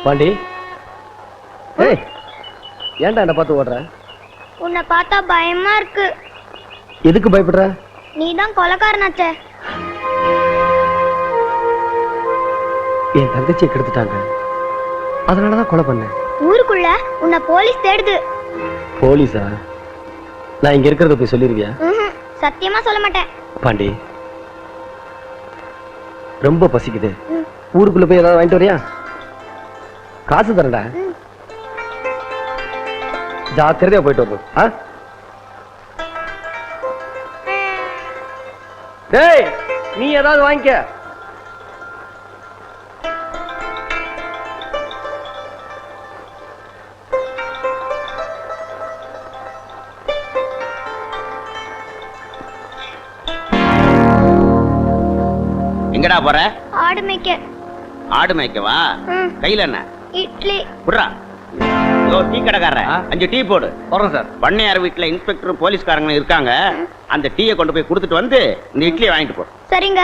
பாண்டி, ஏய், ஏன்டா என்ன பார்த்து ஓடுற? உன்னை பார்த்தா பயமா இருக்கு. எதுக்கு பயப்படுற? நீதான் கொலைக்காரனாச்சே. என் தங்கச்சியை கெடுத்துட்டாங்க, அதனாலதான் கொலை பண்ணேன். ஊருக்குள்ள உன்னை போலீஸ் தேடுது. போலீஸா? நான் இங்க இருக்கிறத போய் சொல்லிருவியா? சத்தியமா சொல்ல மாட்டேன். பாண்டி, ரொம்ப பசிக்குது, ஊருக்குள்ள போய் ஏதாவது வாங்கிட்டு வரியா? காசு தரேன்டா, ஜாக்கிரதையா போயிட்டு வருவோம். டேய், நீ ஏதாவது வாங்கிக்க. எங்கடா போற? ஆடு மேய்க்க. ஆடு மேய்க்கவா? கையில என்ன? இட்லி. புடுறா. யோ, டீ கடைக்காரர, 5 டீ போடு. போறேன் சார். பண்ணையார் வீட்டுல இன்ஸ்பெக்டர் போலீஸ்காரங்க இருக்காங்க, அந்த டீயை கொண்டு போய் கொடுத்துட்டு வந்து இந்த இட்லியை வாங்கிட்டு போ. சரிங்க.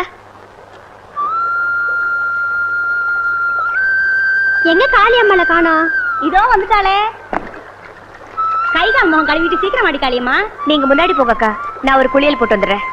எங்க காளியம்மாளை காணோம்? இதோ வந்துட்டாளே. கை கால் முகம் கழுவிட்டு சீக்கிரம் அடி காளியம்மா. நீங்க முன்னாடி போங்கக்கா, நான் ஒரு குளியல் போட்டு வந்துடுறேன்.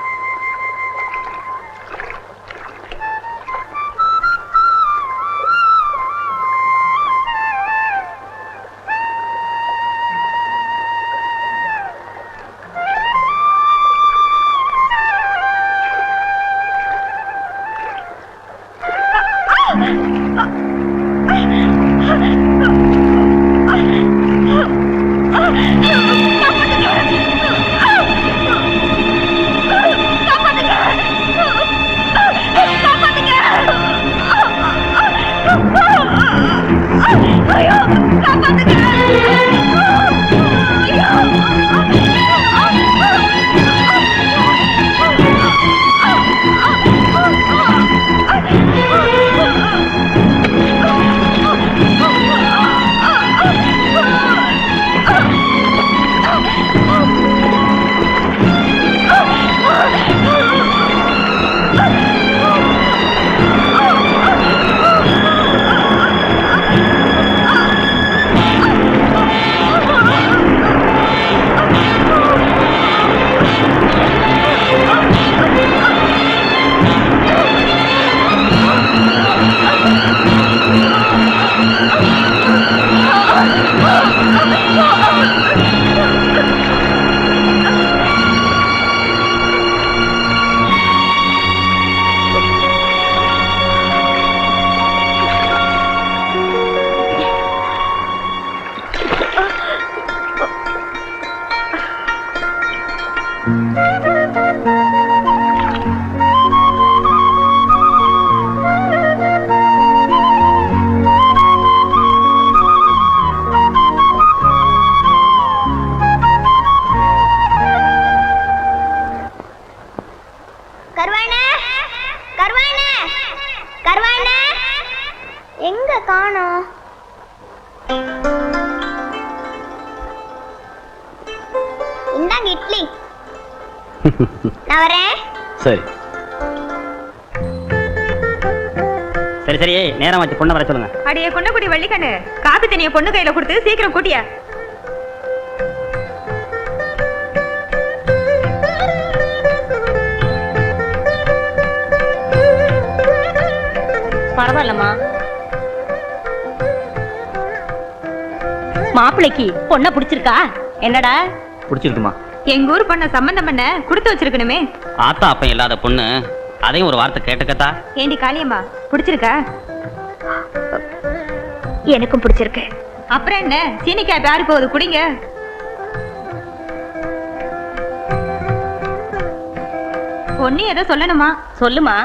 எங்க காணோம்? இந்தாங்க இட்லி. நான் வரேன். சரி சரி சரி, நேரம் வச்சு பொண்ணை வர சொல்லுங்க. அடியே கொண்டக்குடி வள்ளிக்கண்ணு, காப்பி தண்ணிய பொண்ணு கையில கொடுத்து சீக்கிரம் கூட்டியா. பரவாயில்லம்மா. மாப்பிள்ளைக்கு பொண்ண பிடிச்சிருக்கா? என்னடா பிடிச்சிருக்குமா? எங்க ஊர் பொண்ண சம்பந்தம் பண்ண கொடுத்து வச்சிருக்கணுமே. ஆத்தா அப்ப இல்லாத பொண்ணு, அதையும் ஒரு வார்த்தை கேட்டுக்கத்தா. ஏண்டி காளியம்மா, பிடிச்சிருக்கா? எனக்கும் பிடிச்சிருக்கு. அப்புறம் என்ன, சீனிக்காய் பேரு போகுது, குடிங்க. பொண்ணு ஏதோ சொல்லணுமா? சொல்லுமா.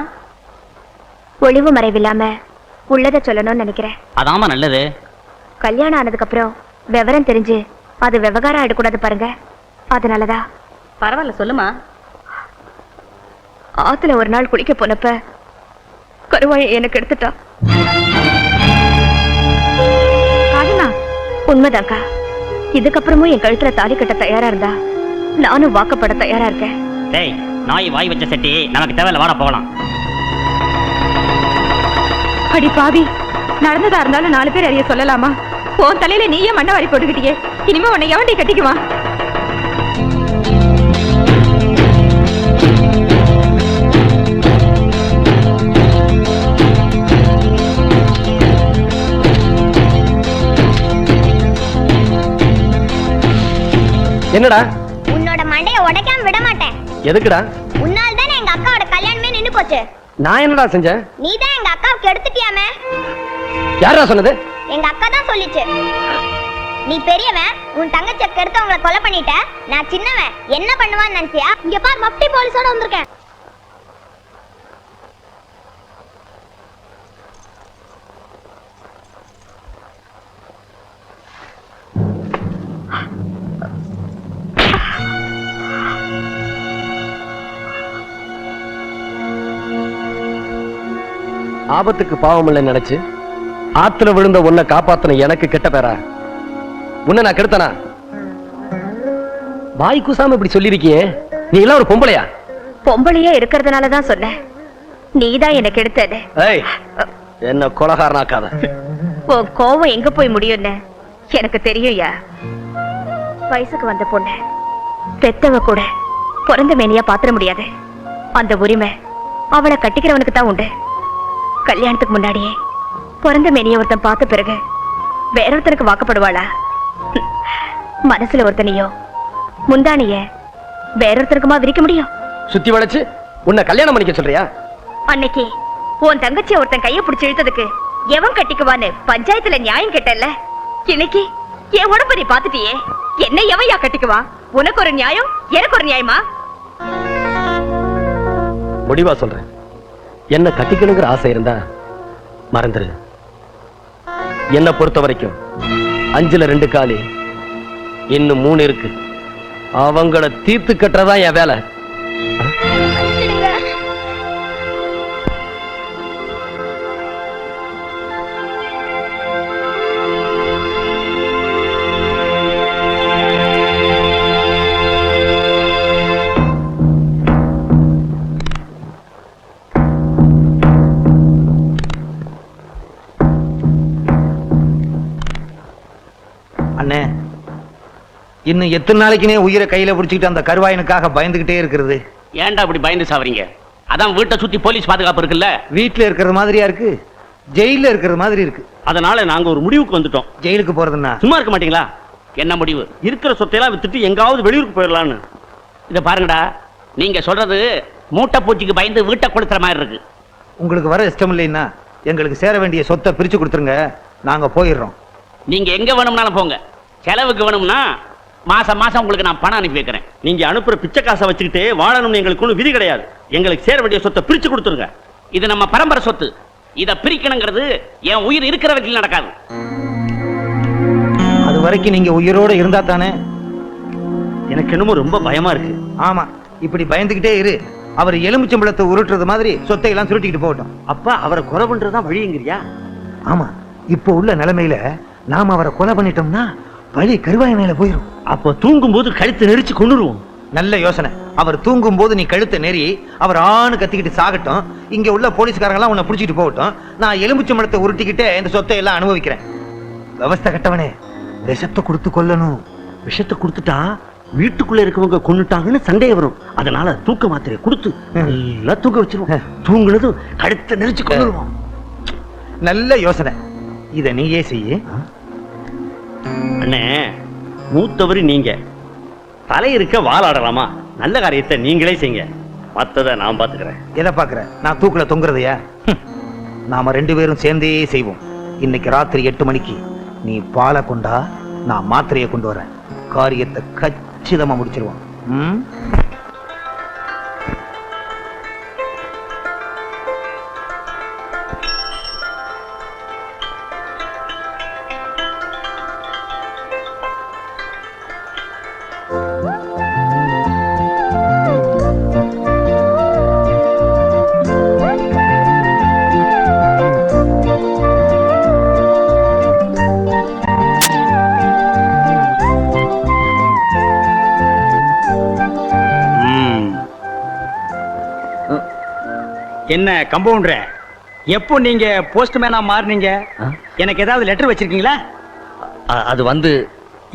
ஒளிவு மறைவில்லாம உள்ளத சொல்லணும்னு நினைக்கிறேன். அதாமா நல்லது. கல்யாணம் ஆனதுக்கு அப்புறம் விவரம் தெரிஞ்சு அது விவகாரம் ஆயிடக்கூடாது பாருங்க, அதனாலதான். பரவாயில்ல சொல்லுமா. ஆத்துல ஒரு நாள் குளிக்க போனப்ப கருவாயை எனக்கு எடுத்துட்டா. உண்மைதாக்கா. இதுக்கப்புறமும் என் கழுத்துல தாலி கட்ட தயாரா இருந்தா நானும் வாக்கப்பட தயாரா இருக்கேன். டேய், நாய் வாய் வச்ச செட்டி நமக்கு தேவையில்ல, வாடா போகலாம். அடி பாவி, நடந்ததா இருந்தாலும் 4 பேர் அறிய சொல்லலாமா? உன் தலையில நீயே மண்ணை வாரி போட்டுக்கிட்டியே, இனிமே உன்னை எவன்டி கட்டிக்குவான்? என்னடா? உன்னோட மண்டைய உடைக்காம விட மாட்டேன். எதுக்குடா? உன்னால தானே எங்க அக்காவோட கல்யாணமே நின்னு போச்சு. நான் என்னடா செஞ்சேன்? நீ தான் எங்க அக்காவுக்கு எடுத்துட்டியாமே. யாரா சொன்னது? எங்க அக்கா தான் சொல்லிச்சு. நீ பெரியவன், உன் தங்கச்சியை கெடுத்து அவங்கள கொலை பண்ணிட்ட. நான் சின்னவன், என்ன பண்ணுவான்னு நினைச்சியா? இங்க பார், மப்டி போலீஸோட வந்திருக்கேன். ஆபத்துக்கு பாவம் இல்லைன்னு நினைச்சு ஆத்துல விழுந்த உன்னை காப்பாத்தன எனக்கு கெட்ட பேரா? உன்னை நான் கெடுத்தனா? வாய் கூசாம இப்படி சொல்லிருக்கியே, நீ எல்லாம் ஒரு பொம்பளையா? பொம்பளையா இருக்கிறதுனாலதான் சொன்னேன், நீதான் எனக்கு எடுத்தது. ஏய், என்ன கொலகாரனாக்காத. உன் கோவம் எங்க போய் முடியும்னு எனக்கு தெரியும்யா. வயசுக்கு வந்த பொண்ணு பெத்தவ கூட பிறந்த மேனியா பாத்திர முடியாது. அந்த உரிமை அவளை கட்டிக்கிறவனுக்கு தான் உண்டு. கல்யாணத்துக்கு முன்னாடியே பிறந்த மேனிய ஒருத்தன் பார்த்த பிறகு வேற ஒருத்தனுக்கு வாக்கப்படுவாளா? மனசுல ஒருத்தனையோ முந்தானிய வேற ஒருத்தனுக்குமா விரிக்க முடியும்? சுத்தி வளைச்சு உன்னை கல்யாணம் பண்ணிக்க சொல்றியா? அன்னைக்கு உன் தங்கச்சிய ஒருத்தன் கைய பிடிச்சு இழுத்ததுக்கு எவன் கட்டிக்குவான்னு பஞ்சாயத்துல நியாயம் கேட்டல்ல. இன்னைக்கு என் உடம்பு நீ பாத்துட்டியே, என்ன எவையா கட்டிக்குவா? உனக்கு ஒரு நியாயம், எனக்கு ஒரு நியாயமா? முடிவா சொல்றேன், என்ன கட்டிக்கணுங்கிற ஆசை இருந்தா மறந்துரு. என்ன பொறுத்த வரைக்கும் 5ல 2 காலி, இன்னும் 3 இருக்கு. அவங்கள தீர்த்து கட்டுறதா என் வேலை. அண்ணே, இன்னும் எத்தனை நாளைக்குனே உயிரை கையில பிடிச்சிக்கிட்டு அந்த கருவாயனுக்காக பயந்துகிட்டே இருக்கிறது? ஏன்டா இப்படி பயந்து சாவறீங்க? அதான் வீட்டை சுத்தி போலீஸ் பாதுகாப்பு இருக்குல்ல. வீட்டுல இருக்கிறது மாதிரியா இருக்கு, ஜெயில இருக்கிறது மாதிரி இருக்கு. அதனால நாங்க ஒரு முடிவுக்கு வந்துட்டோம். ஜெயிலுக்கு போறதுன்னா சும்மா இருக்க மாட்டீங்களா? என்ன முடிவு? இருக்கிற சொத்தையெல்லாம் வித்துட்டு எங்காவது வெளியூருக்கு போயிடலான்னு. இத பாருங்கடா, நீங்க சொல்றது மூட்டை பூச்சிக்கு பயந்து வீட்டை கொடுத்துற மாதிரி இருக்கு. உங்களுக்கு வர இஷ்டம் இல்லைன்னா எங்களுக்கு சேர வேண்டிய சொத்தை பிரிச்சு கொடுத்துருங்க, நாங்க போயிடுறோம். நீங்க எங்க வேணும்னாலும் போங்க. செலவுக்கு வேணும்னா மாசம் மாசம் உங்களுக்கு நான் பணம் அனுப்பி வைக்கிறேன். நீங்க அனுப்புற பிச்சை காசை வச்சுக்கிட்டு வாழணும்னு எங்களுக்கு ஒன்றும் விதி கிடையாது. எங்களுக்கு சேர வேண்டிய சொத்தை பிரிச்சு கொடுத்துருங்க. இது நம்ம பரம்பரை சொத்து. இதை பிரிக்கணுங்கிறது என் உயிர் இருக்கிற வரைக்கும் நடக்காது. அது வரைக்கும் நீங்க உயிரோட இருந்தா தானே? எனக்கு என்னமோ ரொம்ப பயமா இருக்கு. ஆமா, இப்படி பயந்துகிட்டே இரு. அவர் எலுமிச்சம்பழத்தை உருட்டுறது மாதிரி சொத்தை எல்லாம் சுருட்டிக்கிட்டு போகட்டும். அப்பா, அவரை கொலை பண்றதுதான் வழிங்கிறியா? ஆமா, இப்போ உள்ள நிலைமையில நாம அவரை கொலை பண்ணிட்டோம்னா பழி கருவாய மேல போயிடும். அப்ப தூங்கும் போது கழுத்து நெரிச்சு கொண்டுருவோம். நல்ல யோசனை. அவர் தூங்கும் போது நீ கழுத்தை நெறி அவர் ஆணு கத்திக்கிட்டு சாகட்டும். இங்க உள்ள போலீஸ்காரங்க எல்லாம் உன்னை பிடிச்சிட்டு போகட்டும். நான் எலுமிச்சம்பழத்தை உருட்டிக்கிட்டே இந்த சொத்தை எல்லாம் அனுபவிக்கிறேன். விவஸ்தை கட்டவனே, விஷத்தை கொடுத்து கொல்லணும். விஷத்தை கொடுத்துட்டா வீட்டுக்குள்ள இருக்கவங்க கொன்னுட்டாங்கன்னு சந்தேகம் வரும். அதனால தூக்க மாத்திரை கொடுத்து நல்லா தூக்க வச்சிருவோம். தூங்குனதும் கழுத்தை நெரிச்சு கொண்டுருவோம். நல்ல யோசனை, இத நீயே செய்ய. அண்ணே, மூத்தவரு நீங்க, தலை இருக்க வாழாடலாமா? நல்ல காரியத்தை நீங்களே செய்யுங்க, மத்தத நான் பாத்துக்கிறேன். எதை பாக்குற? நான் தூக்குல தொங்குறதையா? நாம 2 பேரும் சேர்ந்தே செய்வோம். இன்னைக்கு ராத்திரி 8 மணிக்கு நீ பாலை கொண்டா, நான் மாத்திரையை கொண்டு வரேன். காரியத்தை கச்சிதமா முடிச்சிருவோம். என்ன கம்பவுண்டர், எப்போ நீங்க போஸ்ட்மேனா மாறுனீங்க? எனக்கு ஏதாவது லெட்டர் வச்சிருக்கீங்களா? அது வந்து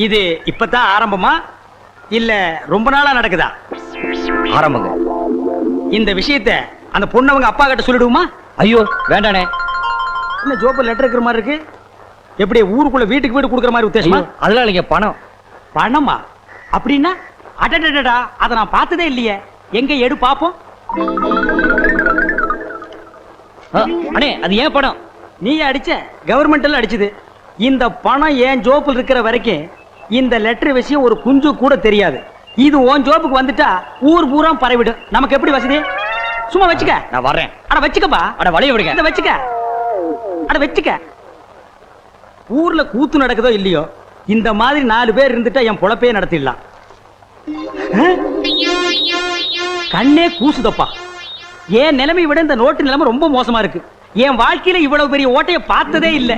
இது இப்பதான் ஆரம்பமா இல்ல ரொம்ப நாளா நடக்குதா? ஆரம்பங்க. இந்த விஷயத்தை அந்த பொண்ணவங்க அப்பா கிட்ட சொல்லிடுவோமா? ஐயோ வேண்டானே. என்ன ஜோப்பு லெட்டர் இருக்கிற மாதிரி இருக்கு? எப்படி ஊருக்குள்ள வீட்டுக்கு வீடு கொடுக்குற மாதிரி உத்தேசமா? அதெல்லாம் இல்லைங்க, பணம். பணமா? அப்படின்னா அடடடடா, அதை நான் பார்த்ததே இல்லையே. எங்க எடு பாப்போம். அண்ணே அது ஏன் பணம்? நீ அடிச்ச, கவர்மெண்ட்ல அடிச்சது. இந்த பணம் ஏன் ஜோப்புல இருக்கிற வரைக்கும் இந்த லெட்டர் விஷயம் ஒரு குஞ்சு கூட தெரியாது. இது உன் ஜோப்புக்கு வந்துட்டா ஊர் பூரா பரவிடும். நமக்கு எப்படி வசதி? சும்மா வச்சுக்க. நான் வர்றேன். அட வச்சுக்கப்பா. அட வளைய விடுங்க. இத வச்சுக்க. அட வச்சுக்க. ஊர்ல கூத்து நடக்குதோ இல்லையோ, இந்த மாதிரி 4 பேர் இருந்துட்டா என் பொழப்பே நடத்திடலாம். கண்ணே கூசுதப்பா. என் நிலைமை விட இந்த நோட்டு நிலைமை ரொம்ப மோசமா இருக்கு. என் வாழ்க்கையில இவ்வளவு பெரிய ஓட்டைய பார்த்ததே இல்லை.